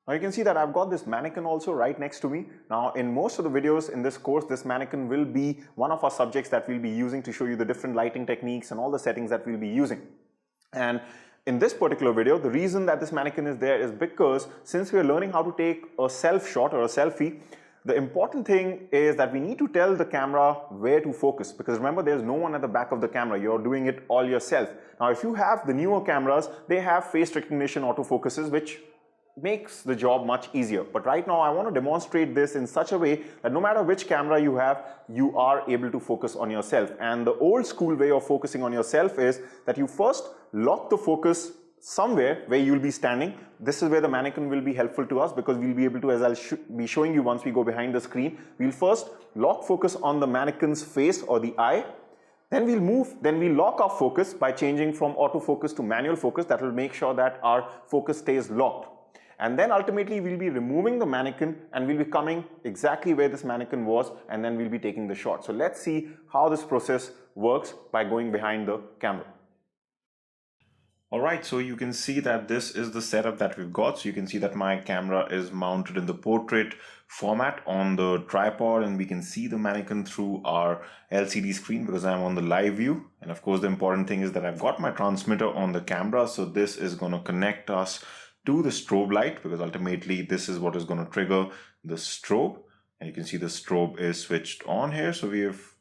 Now you can see that I've got this mannequin also right next to me. Now in most of the videos in this course, this mannequin will be one of our subjects that we'll be using to show you the different lighting techniques and all the settings that we'll be using. And in this particular video, the reason that this mannequin is there is because since we are learning how to take a self shot or a selfie, the important thing is that we need to tell the camera where to focus, because remember, there's no one at the back of the camera. You're doing it all yourself. Now if you have the newer cameras, they have face recognition autofocuses, which makes the job much easier. But right now I want to demonstrate this in such a way that no matter which camera you have, you are able to focus on yourself. And the old school way of focusing on yourself is that you first lock the focus somewhere where you'll be standing. This is where the mannequin will be helpful to us, because we'll be able to, as I'll be showing you once we go behind the screen, we'll first lock focus on the mannequin's face or the eye. Then we'll lock our focus by changing from autofocus to manual focus. That will make sure that our focus stays locked. And then ultimately we'll be removing the mannequin and we'll be coming exactly where this mannequin was, and then we'll be taking the shot. So let's see how this process works by going behind the camera. Alright, so you can see that this is the setup that we've got. So you can see that my camera is mounted in the portrait format on the tripod, and we can see the mannequin through our LCD screen because I'm on the live view. And of course the important thing is that I've got my transmitter on the camera, so this is going to connect us to the strobe light, because ultimately this is what is going to trigger the strobe. And you can see the strobe is switched on here, so we've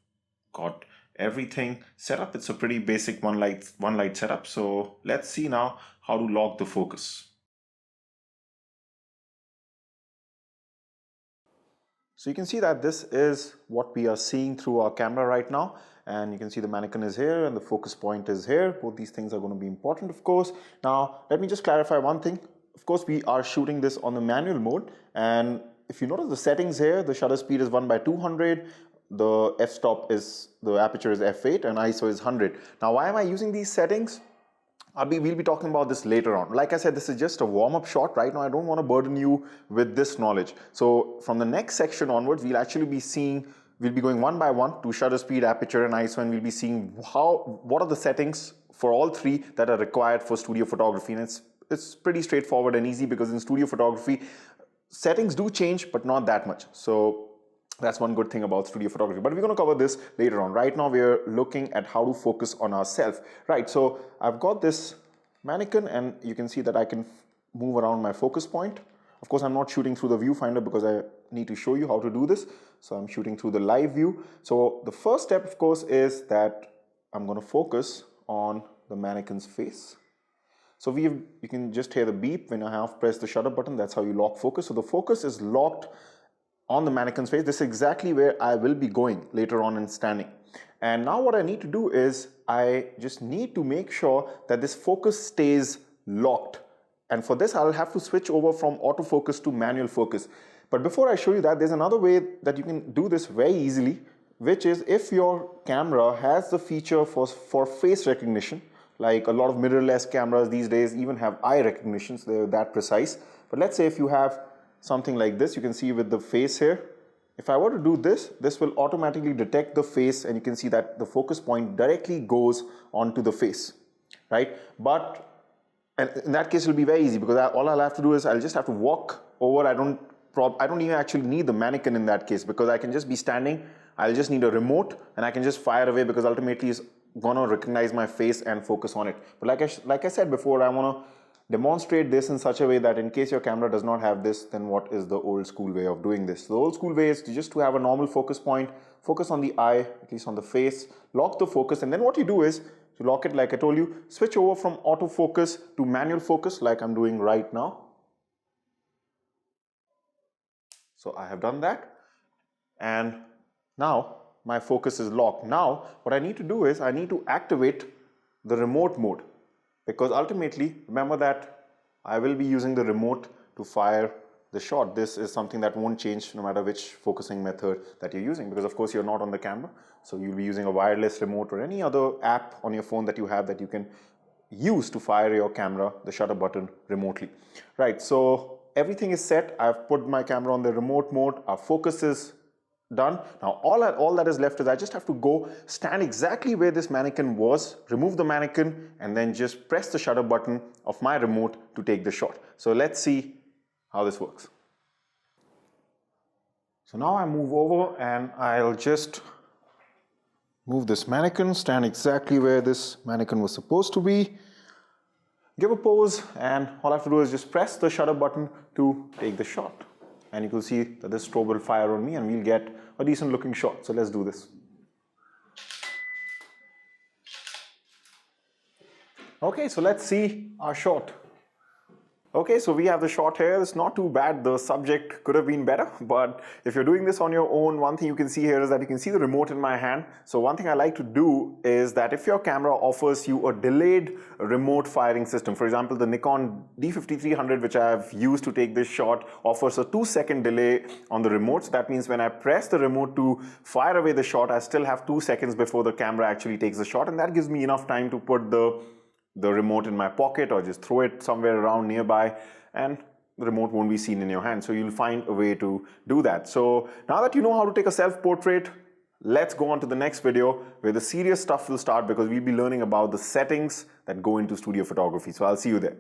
got everything set up. It's a pretty basic one light setup. So let's see now how to lock the focus. So you can see that this is what we are seeing through our camera right now, and you can see the mannequin is here and the focus point is here. Both these things are going to be important, of course. Now let me just clarify one thing. Of course, we are shooting this on the manual mode, and if you notice the settings here, the shutter speed is 1/200, the f-stop is, the aperture is f8, and ISO is 100. Now why am I using these settings? We'll be talking about this later on. Like I said, this is just a warm-up shot. Right now I don't want to burden you with this knowledge. So from the next section onwards, we'll actually be seeing, we'll be going one by one to shutter speed, aperture, and ISO, and we'll be seeing what are the settings for all three that are required for studio photography. And it's pretty straightforward and easy, because in studio photography, settings do change, but not that much. So that's one good thing about studio photography, but we're going to cover this later on. Right now we're looking at how to focus on ourselves. Right, so I've got this mannequin, and you can see that I can move around my focus point. Of course, I'm not shooting through the viewfinder because I need to show you how to do this. So I'm shooting through the live view. So the first step, of course, is that I'm going to focus on the mannequin's face. So you can just hear the beep when I have pressed the shutter button. That's how you lock focus. So the focus is locked on the mannequin's face. This is exactly where I will be going later on and standing. And now what I need to do is I just need to make sure that this focus stays locked. And for this, I'll have to switch over from autofocus to manual focus. But before I show you that, there's another way that you can do this very easily, which is if your camera has the feature for face recognition. Like a lot of mirrorless cameras these days even have eye recognition, so they're that precise. But let's say if you have something like this, you can see with the face here, if I were to do this, this will automatically detect the face, and you can see that the focus point directly goes onto the face, right? But and in that case, it'll be very easy, because all I'll have to do is I'll just have to walk over. I don't even actually need the mannequin in that case, because I can just be standing. I'll just need a remote, and I can just fire away, because ultimately it's gonna recognize my face and focus on it. But like I said before, I wanna demonstrate this in such a way that in case your camera does not have this, then what is the old school way of doing this? The old school way is just to have a normal focus point, focus on the eye, at least on the face, lock the focus, and then what you do is to lock it, like I told you, switch over from autofocus to manual focus, like I'm doing right now. So I have done that, and now my focus is locked. Now what I need to do is I need to activate the remote mode, because ultimately remember that I will be using the remote to fire the shot. This is something that won't change no matter which focusing method that you're using, because of course you're not on the camera, so you'll be using a wireless remote or any other app on your phone that you have that you can use to fire your camera, the shutter button, remotely. Right, so everything is set. I've put my camera on the remote mode. Our focus is done. Now all that is left is I just have to go stand exactly where this mannequin was, remove the mannequin, and then just press the shutter button of my remote to take the shot. So let's see how this works. So now I move over and I'll just move this mannequin, stand exactly where this mannequin was supposed to be, give a pose, and all I have to do is just press the shutter button to take the shot. And you can see that this strobe will fire on me and we'll get a decent looking shot. So let's do this. Okay, so let's see our shot. Okay, so we have the shot here. It's not too bad. The subject could have been better, but if you're doing this on your own, one thing you can see here is that you can see the remote in my hand. So one thing I like to do is that if your camera offers you a delayed remote firing system, for example, the Nikon D5300, which I've used to take this shot, offers a 2-second delay on the remote. So that means when I press the remote to fire away the shot, I still have 2 seconds before the camera actually takes the shot, and that gives me enough time to put the remote in my pocket or just throw it somewhere around nearby, and the remote won't be seen in your hand. So you'll find a way to do that. So now that you know how to take a self-portrait, let's go on to the next video where the serious stuff will start, because we'll be learning about the settings that go into studio photography. So I'll see you there.